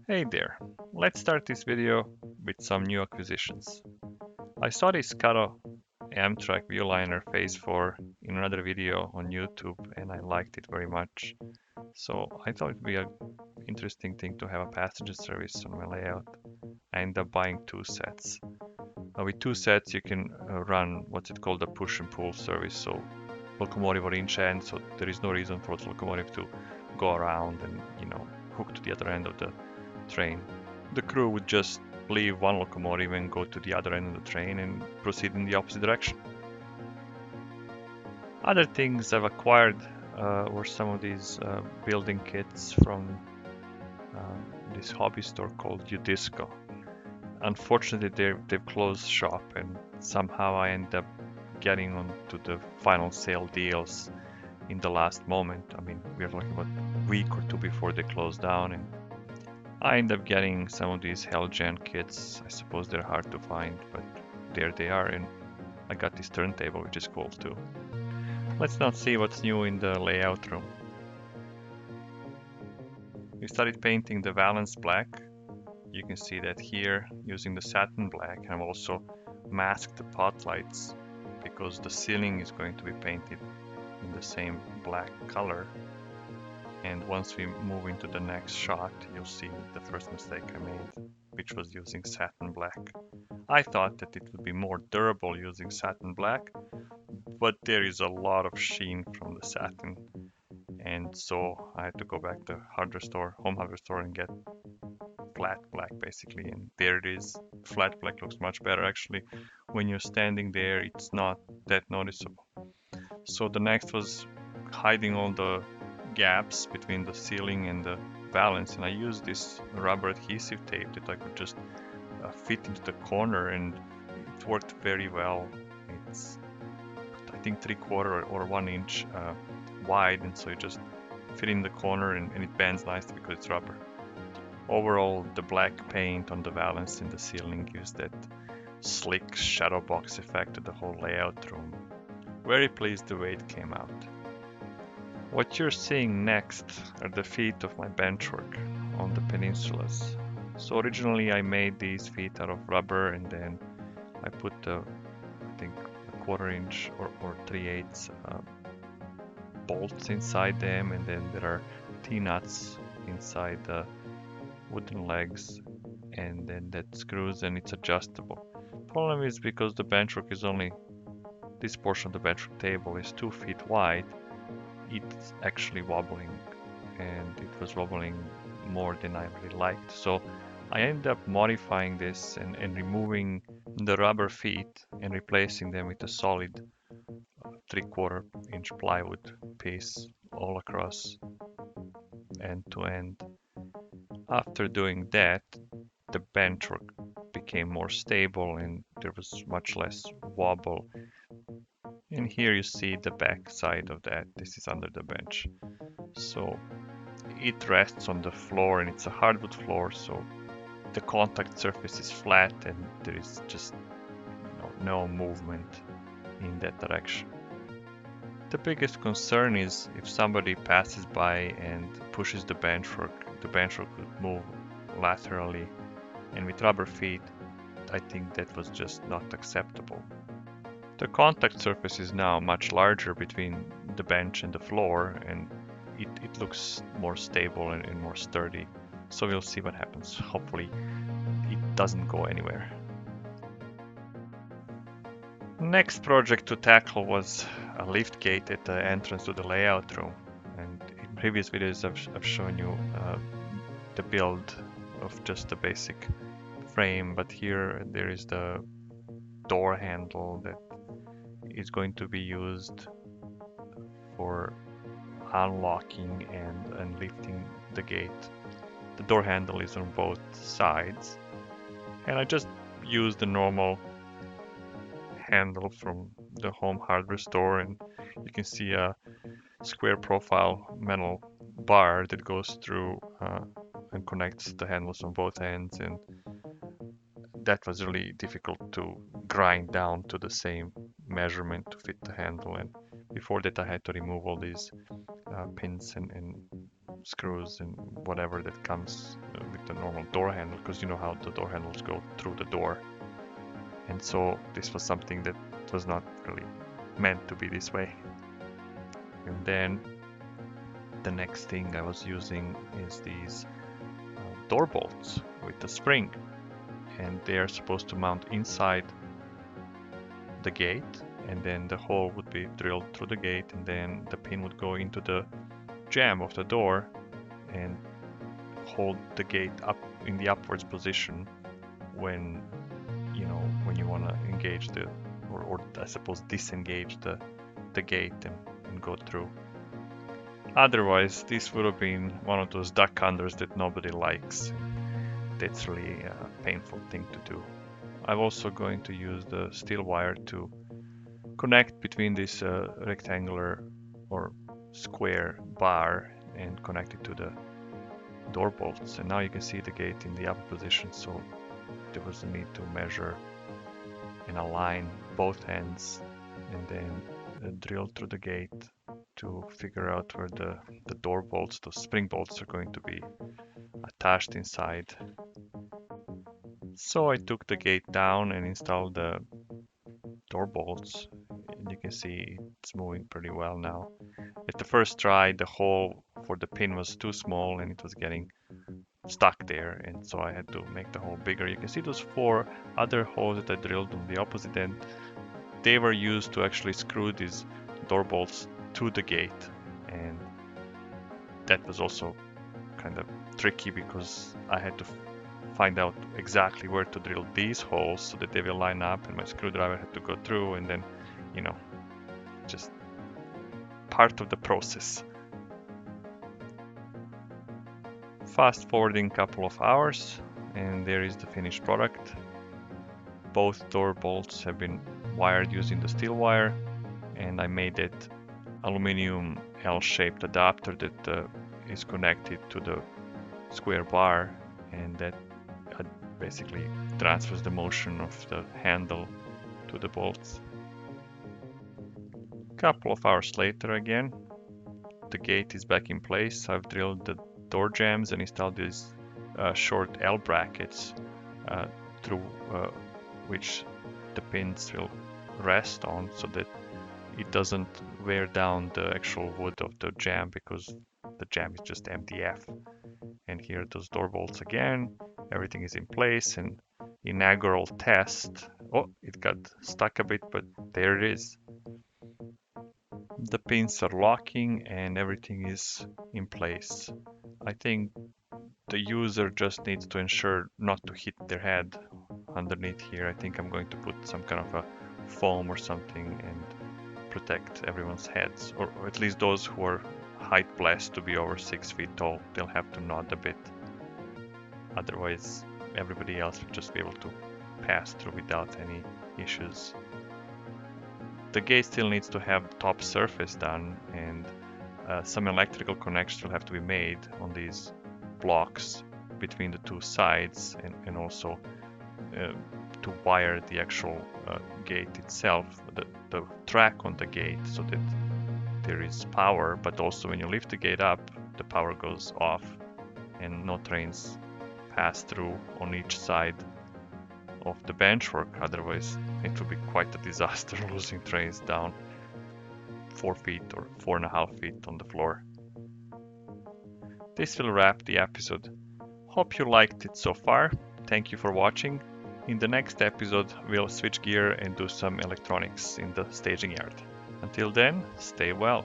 Hey there, let's start this video with some new acquisitions. I saw this Scotto Amtrak Viewliner Phase 4 in another video on YouTube and I liked it very much. So I thought it'd be an interesting thing to have a passenger service on my layout. I ended up buying two sets. With two sets you can run what's it called a push and pull service, so locomotive or inch end, so there is no reason for the locomotive to go around and hook to the other end of the train. The crew would just leave one locomotive and go to the other end of the train and proceed in the opposite direction. Other things I've acquired were some of these building kits from this hobby store called Udisco. Unfortunately, they've closed shop, and somehow I end up getting onto the final sale deals in the last moment. I mean, we have like about a week or two before they close down, and I end up getting some of these Hellgen kits. I suppose they're hard to find, but there they are, and I got this turntable, which is cool too. Let's now see what's new in the layout room. We started painting the Valance black. You can see that here using the satin black. I've also masked the pot lights because the ceiling is going to be painted in the same black color. And once we move into the next shot, you'll see the first mistake I made, which was using satin black. I thought that it would be more durable using satin black, but there is a lot of sheen from the satin. And so I had to go back to home hardware store and get flat black basically. And there it is. Flat black looks much better actually. When you're standing there, it's not that noticeable. So the next was hiding all the gaps between the ceiling and the valance, and I used this rubber adhesive tape that I could just fit into the corner, and it worked very well. It's I think 3/4 or 1 inch wide, and so you just fit in the corner and it bends nicely because it's rubber. Overall, the black paint on the valance in the ceiling gives that slick shadowbox effect to the whole layout room. Very pleased the way it came out. What you're seeing next are the feet of my benchwork on the Peninsulas. So originally I made these feet out of rubber, and then I put I think a 1/4 inch or 3/8 bolts inside them, and then there are T-nuts inside the wooden legs, and then that screws and it's adjustable. Problem is, because the benchwork is only this portion of the benchwork table is 2 feet wide, it's actually wobbling, and it was wobbling more than I really liked. So I ended up modifying this and removing the rubber feet and replacing them with a solid 3/4 inch plywood piece all across end to end. After doing that, the benchwork became more stable and there was much less wobble. And here you see the back side of that. This is under the bench. So it rests on the floor, and it's a hardwood floor, so the contact surface is flat and there is just no movement in that direction. The biggest concern is if somebody passes by and pushes the benchwork would move laterally, and with rubber feet, I think that was just not acceptable. The contact surface is now much larger between the bench and the floor, and it looks more stable and more sturdy. So we'll see what happens. Hopefully it doesn't go anywhere. Next project to tackle was a lift gate at the entrance to the layout room. And in previous videos I've shown you the build of just the basic frame, but here there is the door handle that is going to be used for unlocking and lifting the gate. The door handle is on both sides, and I just used the normal handle from the home hardware store, and you can see a square profile metal bar that goes through and connects the handles on both ends, and that was really difficult to grind down to the same measurement to fit the handle. And before that I had to remove all these pins and screws and whatever that comes with the normal door handle, because you know how the door handles go through the door. And so this was something that was not really meant to be this way. And then the next thing I was using is these door bolts with the spring, and they are supposed to mount inside the gate, and then the hole would be drilled through the gate, and then the pin would go into the jamb of the door and hold the gate up in the upwards position when you want to engage or I suppose disengage the gate and go through. Otherwise, this would have been one of those duck unders that nobody likes. That's really a painful thing to do. I'm also going to use the steel wire to connect between this rectangular or square bar and connect it to the door bolts. And now you can see the gate in the upper position, so there was a need to measure and align both ends and then drill through the gate to figure out where the door bolts, the spring bolts, are going to be attached inside. So I took the gate down and installed the door bolts, and you can see it's moving pretty well now. At the first try, the hole for the pin was too small and it was getting stuck there, and so I had to make the hole bigger. You can see those 4 other holes that I drilled on the opposite end. They were used to actually screw these door bolts to the gate, and that was also kind of tricky because I had to find out exactly where to drill these holes so that they will line up, and my screwdriver had to go through, and then just part of the process. Fast forwarding a couple of hours, and there is the finished product. Both door bolts have been wired using the steel wire, and I made that aluminum L-shaped adapter that is connected to the square bar, and that basically transfers the motion of the handle to the bolts. A couple of hours later again, the gate is back in place. I've drilled the door jambs and installed these short L brackets through which the pins will rest on, so that it doesn't wear down the actual wood of the jamb, because the jamb is just MDF. And here those door bolts again, everything is in place, and inaugural test. Oh, it got stuck a bit, but there it is. The pins are locking and everything is in place. I think the user just needs to ensure not to hit their head underneath here. I think I'm going to put some kind of a foam or something and protect everyone's heads, or at least those who are height blessed to be over 6 feet tall. They'll have to nod a bit. Otherwise, everybody else will just be able to pass through without any issues. The gate still needs to have the top surface done, and some electrical connections will have to be made on these blocks between the 2 sides, and also to wire the actual gate itself, the track on the gate, so that there is power, but also when you lift the gate up, the power goes off and no trains pass through on each side of the benchwork. Otherwise, it would be quite a disaster losing trains down 4 feet or 4.5 feet on the floor. This will wrap the episode. Hope you liked it so far. Thank you for watching. In the next episode, we'll switch gear and do some electronics in the staging yard. Until then, stay well.